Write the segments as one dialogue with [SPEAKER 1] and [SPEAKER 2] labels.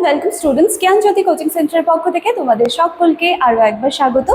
[SPEAKER 1] Welcome students, জ্ঞানজ্যোতি coaching সেন্টারের পক্ষ থেকে তোমাদের সকলকে আরও একবার স্বাগত।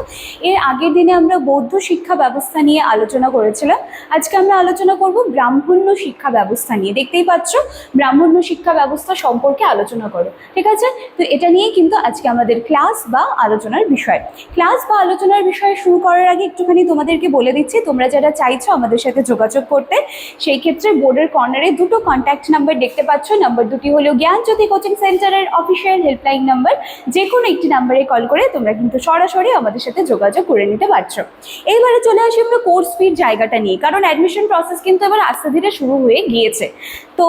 [SPEAKER 1] এর আগের দিনে আমরা বৌদ্ধ শিক্ষা ব্যবস্থা নিয়ে আলোচনা করেছিলাম। আজকে আমরা আলোচনা করব ব্রাহ্মণ্য শিক্ষা ব্যবস্থা নিয়ে। দেখতেই পাচ্ছ ব্রাহ্মণ্য শিক্ষা ব্যবস্থা সম্পর্কে আলোচনা করো, ঠিক আছে? তো এটা নিয়েই কিন্তু আজকে আমাদের ক্লাস বা আলোচনার বিষয়। ক্লাস বা আলোচনার বিষয় শুরু করার আগে একটুখানি তোমাদেরকে বলে দিচ্ছি, তোমরা যারা চাইছো আমাদের সাথে যোগাযোগ করতে, সেই ক্ষেত্রে বোর্ডের কর্নারে দুটো কন্ট্যাক্ট নাম্বার দেখতে পাচ্ছ। নাম্বার দুটি হলো জ্ঞানজ্যোতি কোচিং সেন্টারের অফিসিয়াল হেল্পলাইন নাম্বার। যে কোনো একটি নাম্বারে কল করে তোমরা কিন্তু সরাসরি আমাদের সাথে যোগাযোগ করে নিতে পারছো। এইবারে চলে আসি আমরা কোর্স ফির জায়গাটা নিয়ে, কারণ অ্যাডমিশন প্রসেস কিন্তু এবার আস্তে ধীরে শুরু হয়ে গিয়েছে। তো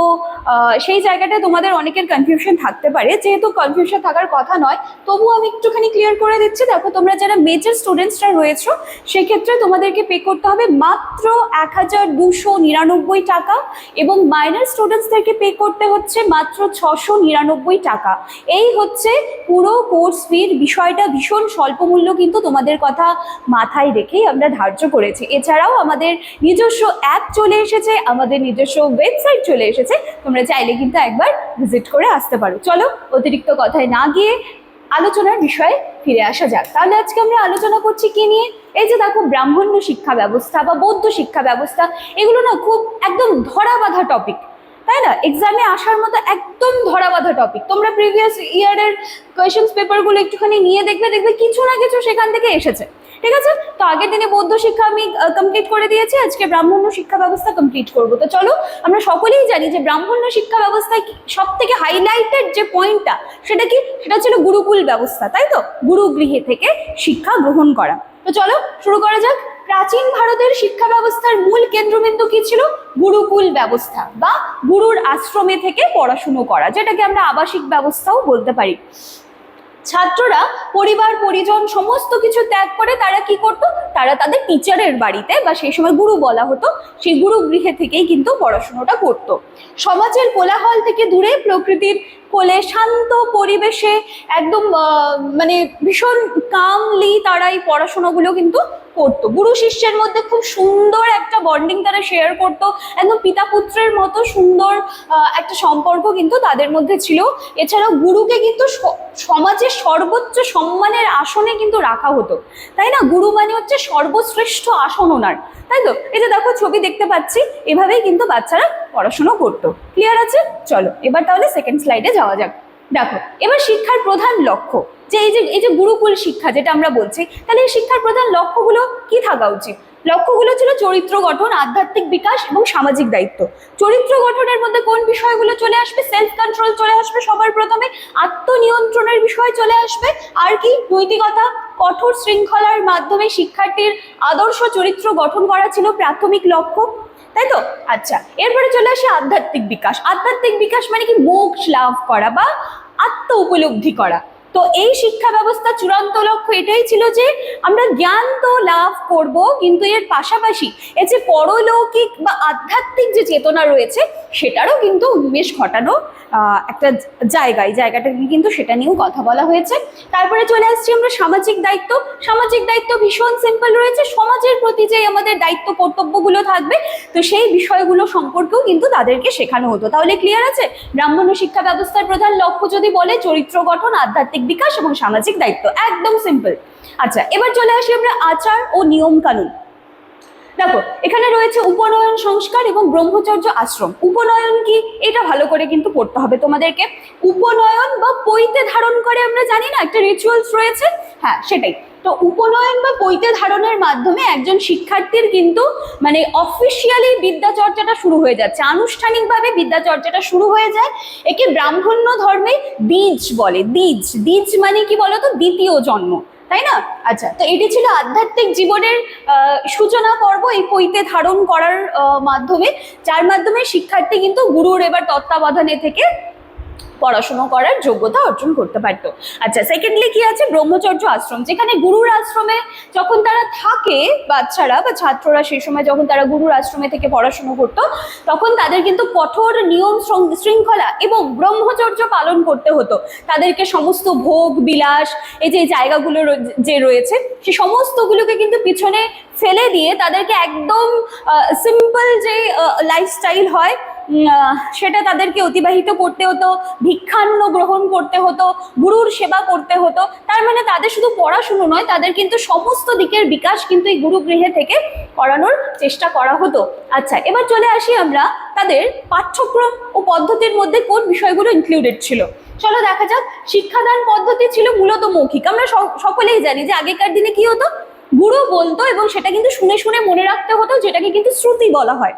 [SPEAKER 1] সেই জায়গাটায় তোমাদের অনেকের কনফিউশন থাকতে পারে, যেহেতু কনফিউশন থাকার কথা নয় তবুও আমি একটুখানি ক্লিয়ার করে দিচ্ছি। দেখো, তোমরা যারা মেজর স্টুডেন্টসরা রয়েছো সেক্ষেত্রে তোমাদেরকে পে করতে হবে মাত্র 1299 টাকা, এবং মাইনর স্টুডেন্টসদেরকে পে করতে হচ্ছে মাত্র 699 টাকা। এই হচ্ছে পুরো কোর্স ফির বিষয়টা। ভীষণ স্বল্প মূল্য কিন্তু তোমাদের কথা মাথায় রেখেই আমরা ধার্য করেছি। এছাড়াও আমাদের নিজস্ব অ্যাপ চলে এসেছে, আমাদের নিজস্ব ওয়েবসাইট চলে এসেছে, তোমরা চাইলে কিন্তু একবার ভিজিট করে আসতে পারো। চলো অতিরিক্ত কথায় না গিয়ে আলোচনার বিষয়ে ফিরে আসা যাক। তাহলে আজকে আমরা আলোচনা করছি কি নিয়ে? এই যে দেখো, ব্রাহ্মণ্য শিক্ষা ব্যবস্থা বা বৌদ্ধ শিক্ষা ব্যবস্থা, এগুলো না খুব একদম ধরা বাঁধা টপিক, তাই না? এক্সামে আসার মতো একদম ধরা বাঁধা টপিক। তোমরা প্রিভিয়াস ইয়ারের কোয়েশ্চেন্স পেপারগুলো একটুখানি নিয়ে দেখবে কিছু না কিছু সেখান থেকে এসেছে, ঠিক আছে? তো আগের দিনে বৌদ্ধ শিক্ষা আমি কমপ্লিট করে দিয়েছি, আজকে ব্রাহ্মণ্য শিক্ষা ব্যবস্থা কমপ্লিট করবো। তো চলো, আমরা সকলেই জানি যে ব্রাহ্মণ্য শিক্ষা ব্যবস্থায় সব থেকে হাইলাইটেড যে পয়েন্টটা সেটা কি? সেটা ছিল গুরুকুল ব্যবস্থা, তাই তো? গুরুগৃহে থেকে শিক্ষা গ্রহণ করা। তো চলো শুরু করা যাক। প্রাচীন ভারতের শিক্ষা ব্যবস্থার মূল কেন্দ্রবিন্দু কি ছিল? গুরুকুল ব্যবস্থা বা গুরুর আশ্রমে থেকে পড়াশুনো করা, যেটাকে আমরা আবাসিক ব্যবস্থাও বলতে পারি। ছাত্ররা পরিবার পরিজন সমস্ত কিছু ত্যাগ করে তারা কি করতো? তারা তাদের টিচারের বাড়িতে, বা সেই সময় গুরু বলা হতো, সেই গুরু গৃহে থেকেই কিন্তু পড়াশোনাটা করতো। সমাজের কোলাহল থেকে দূরে প্রকৃতির কোলে শান্ত পরিবেশে একদম মানে ভীষণ কামলি তারা এই পড়াশোনাগুলো কিন্তু করতো। গুরু শিষ্যের মধ্যে খুব সুন্দর একটা বন্ডিং তারা শেয়ার করতো, একদম পিতা পুত্রের মতো সুন্দর একটা সম্পর্ক কিন্তু তাদের মধ্যে ছিল। এছাড়াও গুরুকে কিন্তু সমাজের সর্বোচ্চ সম্মানের আসনে কিন্তু রাখা হতো, তাই না? গুরু মানে হচ্ছে সর্বশ্রেষ্ঠ আসন ওনার, তাই তো? এই যে দেখো ছবি দেখতে পাচ্ছি, এভাবেই কিন্তু বাচ্চারা পড়াশোনা করতো। ক্লিয়ার আছে? চলো এবার তাহলে সেকেন্ড স্লাইডে যাওয়া যাক। দেখো, এবার শিক্ষার প্রধান লক্ষ্য, যে এই যে গুরুকুল শিক্ষা যেটা আমরা বলছি, তাহলে এই শিক্ষার প্রধান লক্ষ্যগুলো কি থাকা উচিত? লক্ষ্যগুলো ছিল চরিত্র গঠন, আধ্যাত্মিক বিকাশ এবং সামাজিক দায়িত্ব। চরিত্র গঠনের মধ্যে কোন বিষয়গুলো চলে আসবে? সেলফ কন্ট্রোল চলে আসবে সবার প্রথমে, আত্মনিয়ন্ত্রণের বিষয় চলে আসবে, আর কি? নৈতিকতা। কঠোর শৃঙ্খলার মাধ্যমে শিক্ষার্থীর আদর্শ চরিত্র গঠন করা ছিল প্রাথমিক লক্ষ্য, তাই তো? আচ্ছা, এরপরে চলে আসে আধ্যাত্মিক বিকাশ। আধ্যাত্মিক বিকাশ মানে কি? মোক্ষ লাভ করা বা আত্ম উপলব্ধি করা। তো এই শিক্ষা ব্যবস্থা চূড়ান্ত লক্ষ্য এটাই ছিল যে আমরা জ্ঞান তো লাভ করব, কিন্তু এর পাশাপাশি এই যে পরলৌকিক বা আধ্যাত্মিক যে চেতনা রয়েছে সেটারও কিন্তু উন্মেষ ঘটানো একটা জায়গাটা কিন্তু সেটা নিয়েও কথা বলা হয়েছে। তারপরে চলে আসছি আমরা সামাজিক দায়িত্ব। সামাজিক দায়িত্ব ভীষণ সিম্পল রয়েছে, সমাজের প্রতি যে আমাদের দায়িত্ব কর্তব্যগুলো থাকবে, তো সেই বিষয়গুলো সম্পর্কেও কিন্তু তাদেরকে শেখানো হতো। তাহলে ক্লিয়ার আছে? ব্রাহ্মণ্য শিক্ষা ব্যবস্থার প্রধান লক্ষ্য যদি বলে চরিত্র গঠন, আধ্যাত্মিক বিকাশ এবং সামাজিক দায়িত্ব, একদম সিম্পল। আচ্ছা, এবার চলে আসি আমরা আচার ও নিয়ম কানুন। দেখো, এখানে রয়েছে উপনয়ন সংস্কার এবং ব্রহ্মচর্য আশ্রম। উপনয়ন কি? এটা ভালো করে কিন্তু পড়তে হবে তোমাদেরকে। উপনয়ন বা পৈতে ধারণ করে, আমরা জানি না একটা রিচুয়ালস রয়েছে, হ্যাঁ সেটাই। তো উপনয়ন বা পৈতে ধারণের মাধ্যমে একজন শিক্ষার্থীর কিন্তু মানে অফিসিয়ালি বিদ্যাচর্চাটা শুরু হয়ে যাচ্ছে, আনুষ্ঠানিকভাবে বিদ্যাচর্চাটা শুরু হয়ে যায়। একে ব্রাহ্মণ্য ধর্মে দ্বিজ বলে। দ্বিজ মানে কি বলতো? দ্বিতীয় জন্ম, তাই না? আচ্ছা, তো এটি ছিল আধ্যাত্মিক জীবনের সূচনা পর্ব এই পৈতে ধারণ করার মাধ্যমে, যার মাধ্যমে শিক্ষার্থী কিন্তু গুরুর এবার তত্ত্বাবধানে থেকে পড়াশোনা করার যোগ্যতা অর্জন করতে পারতো। আচ্ছা, সেকেন্ডলি কি আছে? ব্রহ্মচর্য আশ্রম, যেখানে গুরুর আশ্রমে যখন তারা থাকে, বাচ্চারা বা ছাত্ররা সেই সময় যখন তারা গুরুর আশ্রমে থেকে পড়াশোনা করতো, তখন তাদের কিন্তু কঠোর নিয়ম শৃঙ্খলা এবং ব্রহ্মচর্য পালন করতে হতো। তাদেরকে সমস্ত ভোগ বিলাস, এই যে জায়গাগুলো যে রয়েছে, সে সমস্তগুলোকে কিন্তু পিছনে ফেলে দিয়ে তাদেরকে একদম সিম্পল যে লাইফস্টাইল হয় সেটা তাদেরকে অতিবাহিত করতে হতো, ভিক্ষান্ন গ্রহণ করতে হতো, গুরুর সেবা করতে হতো। তার মানে তাদের শুধু পড়াশুনো নয়, তাদের কিন্তু সমস্ত দিকের বিকাশ কিন্তু এই গুরুগৃহে থেকে করানোর চেষ্টা করা হতো। আচ্ছা, এবার চলে আসি আমরা তাদের পাঠ্যক্রম ও পদ্ধতির মধ্যে কোন বিষয়গুলো ইনক্লুডেড ছিল। চলো দেখা যাক। শিক্ষাদান পদ্ধতি ছিল মূলত মৌখিক। আমরা সকলেই জানি যে আগেকার দিনে কি হতো, গুরু বলতো এবং সেটা কিন্তু শুনে শুনে মনে রাখতে হতো, যেটাকে কিন্তু শ্রুতি বলা হয়।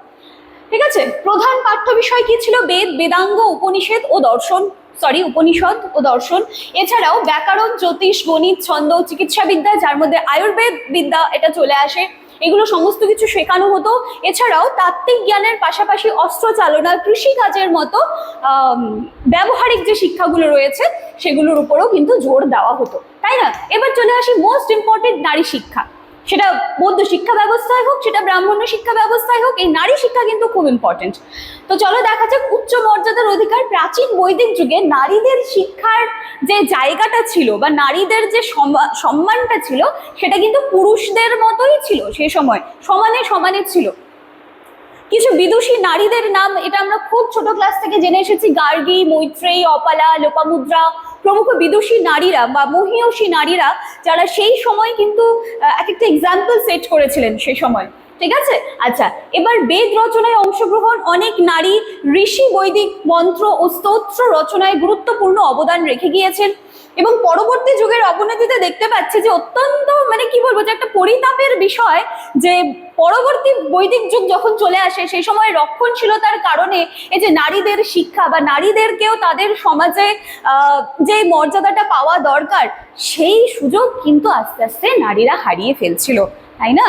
[SPEAKER 1] ঠিক আছে। প্রধান পাঠ্য বিষয় কি ছিল? বেদ, বেদাঙ্গ, উপনিষদ ও দর্শন। এছাড়াও ব্যাকরণ, জ্যোতিষ, গণিত, ছন্দ, চিকিৎসাবিদ্যা, যার মধ্যে আয়ুর্বেদ বিদ্যা এটা চলে আসে, এগুলো সমস্ত কিছু শেখানো হতো। এছাড়াও তাত্ত্বিক জ্ঞানের পাশাপাশি অস্ত্র চালনা, কৃষিকাজের মতো ব্যবহারিক যে শিক্ষাগুলো রয়েছে সেগুলোর উপরেও কিন্তু জোর দেওয়া হতো, তাই না? এবার চলে আসি মোস্ট ইম্পর্টেন্ট নারী শিক্ষা। সেটা বৌদ্ধ শিক্ষা ব্যবস্থায় হোক, সেটা ব্রাহ্মণ্য শিক্ষা ব্যবস্থায় হোক, এই নারী শিক্ষা কিন্তু খুব ইম্পর্টেন্ট। তো চলো দেখা যাক উচ্চ মর্যাদার অধিকার। প্রাচীন বৈদিক যুগে নারীদের শিক্ষার যে জায়গাটা ছিল বা নারীদের যে সম্মানটা ছিল সেটা কিন্তু পুরুষদের মতোই ছিল, সে সময় সমানে সমানে ছিল। কিছু বিদুষী নারীদের নাম এটা আমরা খুব ছোট ক্লাস থেকে জেনে এসেছি, গার্গী, মৈত্রেয়ী, অপালা, লোপামুদ্রা প্রমুখ বিদুষী নারীরা বা মহীয়সী নারীরা, যারা সেই সময় কিন্তু এক একটা এক্সাম্পল সেট করেছিলেন সেই সময়। ঠিক আছে। আচ্ছা, এবার বেদ রচনায় অংশগ্রহণ। অনেক নারী ঋষি বৈদিক মন্ত্র ও স্তোত্র রচনায় গুরুত্বপূর্ণ অবদান রেখে গিয়েছেন এবং পরবর্তী যুগের অবনতিতে দেখতে পাচ্ছি যে অত্যন্ত মানে কি বলবো, যে একটা পরিতাপের বিষয় যে পরবর্তী বৈদিক যুগ যখন চলে আসে সেই সময় রক্ষণশীলতার কারণে এই যে নারীদের শিক্ষা বা নারীদেরকেও তাদের সমাজে যে মর্যাদাটা পাওয়া দরকার সেই সুযোগ কিন্তু আস্তে আস্তে নারীরা হারিয়ে ফেলছিল, তাই না?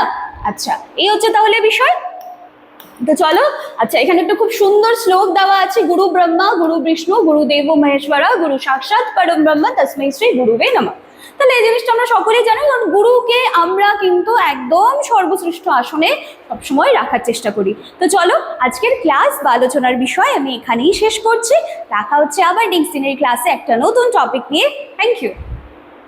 [SPEAKER 1] আচ্ছা, এই হচ্ছে তাহলে বিষয়। তো চলো, আচ্ছা এখানে একটা খুব সুন্দর শ্লোক দেওয়া আছে, গুরু ব্রহ্মা গুরু বিষ্ণু গুরুদেব মহেশ্বরা গুরু সাক্ষাৎ পরম ব্রহ্ম তস্मै শ্রী গুরুবে নমঃ। তাহলে এই জিনিসটা আমরা সকলেই জানি, কারণ গুরুকে আমরা কিন্তু একদম সর্বশ্রেষ্ঠ আসনে সবসময় রাখার চেষ্টা করি। তো চলো, আজকের ক্লাস বা আলোচনার বিষয় আমি এখানেই শেষ করছি। দেখা হচ্ছে আবার নেক্সট দিনের ক্লাসে একটা নতুন টপিক নিয়ে। Thank you.